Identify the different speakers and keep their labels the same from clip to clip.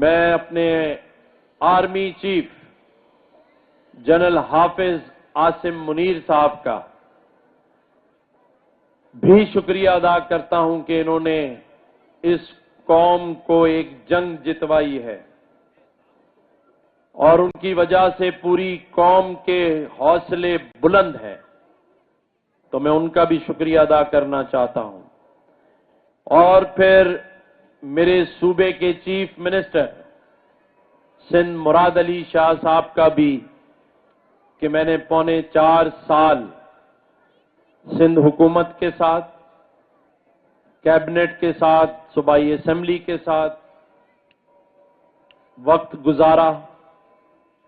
Speaker 1: میں اپنے army chief general حافظ عاصم منیر صاحب کا بھی شکریہ ادا کرتا ہوں کہ انہوں نے اس قوم کو ایک جنگ جتوائی ہے اور ان کی وجہ سے پوری قوم کے حوصلے بلند ہیں، تو میں ان کا بھی شکریہ ادا کرنا چاہتا ہوں۔ اور پھر میرے صوبے کے چیف منسٹر سندھ مراد علی شاہ صاحب کا بھی کہ میں نے 4.25 سال سندھ حکومت کے ساتھ، کیبنٹ کے ساتھ، صوبائی اسمبلی کے ساتھ وقت گزارا،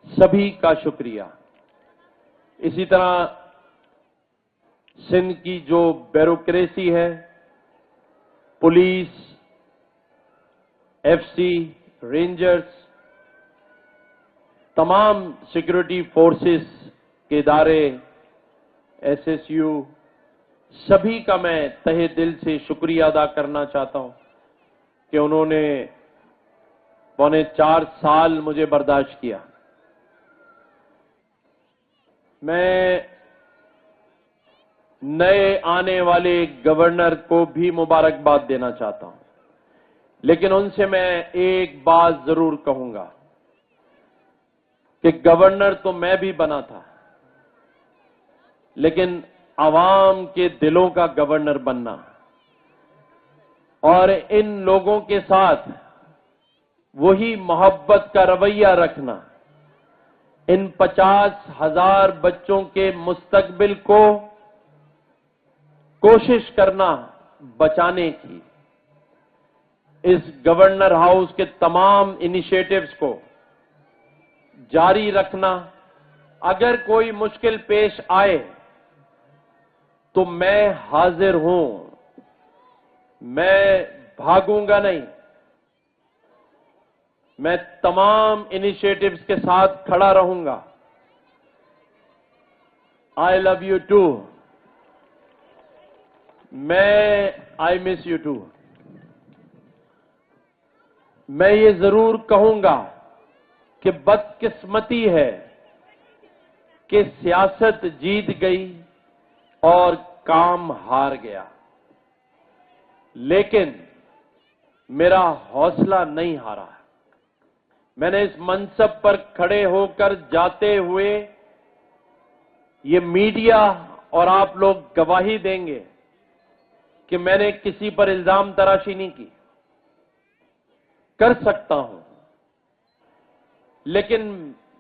Speaker 1: سبھی کا شکریہ۔ اسی طرح سندھ کی جو بیوروکریسی ہے، پولیس، ایف سی، رینجرز، تمام سیکورٹی فورسز کے ادارے، ایس ایس یو، سبھی کا میں تہہ دل سے شکریہ ادا کرنا چاہتا ہوں کہ انہوں نے 4.25 سال مجھے برداشت کیا۔ میں نئے آنے والے گورنر کو بھی مبارکباد دینا چاہتا ہوں، لیکن ان سے میں ایک بات ضرور کہوں گا کہ گورنر تو میں بھی بنا تھا، لیکن عوام کے دلوں کا گورنر بننا اور ان لوگوں کے ساتھ وہی محبت کا رویہ رکھنا، ان 50,000 بچوں کے مستقبل کو کوشش کرنا بچانے کی، اس گورنر ہاؤس کے تمام انیشیٹوز کو جاری رکھنا، اگر کوئی مشکل پیش آئے تو میں حاضر ہوں، میں بھاگوں گا نہیں، میں تمام انیشیٹوز کے ساتھ کھڑا رہوں گا۔ I love you too, I miss you too. میں یہ ضرور کہوں گا کہ بدقسمتی ہے کہ سیاست جیت گئی اور کام ہار گیا، لیکن میرا حوصلہ نہیں ہارا۔ میں نے اس منصب پر کھڑے ہو کر جاتے ہوئے، یہ میڈیا اور آپ لوگ گواہی دیں گے کہ میں نے کسی پر الزام تراشی نہیں کی، کر سکتا ہوں، لیکن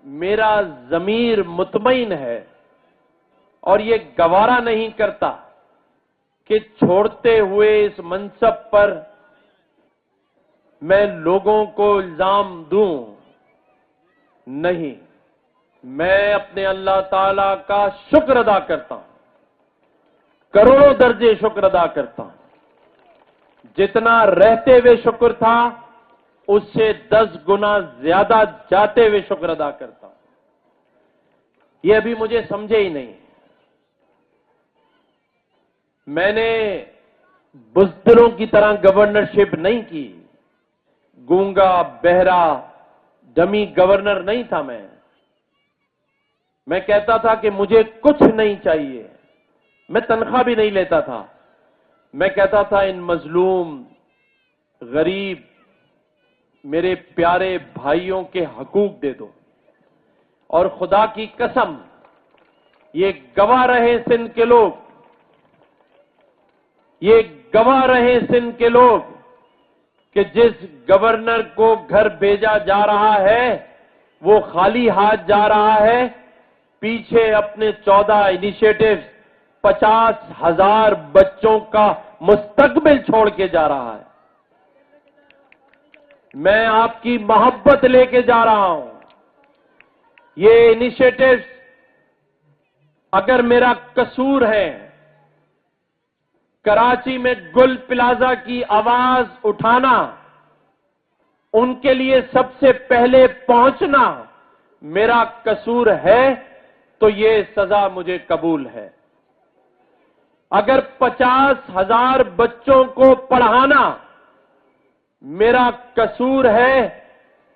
Speaker 1: میرا ضمیر مطمئن ہے اور یہ گوارا نہیں کرتا کہ چھوڑتے ہوئے اس منصب پر میں لوگوں کو الزام دوں۔ نہیں، میں اپنے اللہ تعالی کا شکر ادا کرتا ہوں، کروڑوں درجے شکر ادا کرتا ہوں۔ جتنا رہتے ہوئے شکر تھا، اس سے 10 گنا زیادہ جاتے ہوئے شکر ادا کرتا ہوں۔ یہ ابھی مجھے سمجھے ہی نہیں۔ میں نے بزدلوں کی طرح گورنرشپ نہیں کی، گونگا بہرا ڈمی گورنر نہیں تھا میں کہتا تھا کہ مجھے کچھ نہیں چاہیے، میں تنخواہ بھی نہیں لیتا تھا، میں کہتا تھا ان مظلوم، غریب، میرے پیارے بھائیوں کے حقوق دے دو۔ اور خدا کی قسم، یہ گواہ رہے سندھ کے لوگ، یہ گواہ رہے سندھ کے لوگ کہ جس گورنر کو گھر بھیجا جا رہا ہے وہ خالی ہاتھ جا رہا ہے، پیچھے اپنے 14 انیشیٹوز، 50,000 بچوں کا مستقبل چھوڑ کے جا رہا ہے۔ میں آپ کی محبت لے کے جا رہا ہوں۔ یہ انیشیٹوز اگر میرا قصور ہے، کراچی میں گل پلازا کی آواز اٹھانا، ان کے لیے سب سے پہلے پہنچنا میرا قصور ہے، تو یہ سزا مجھے قبول ہے۔ اگر 50,000 بچوں کو پڑھانا میرا قصور ہے،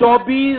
Speaker 1: 24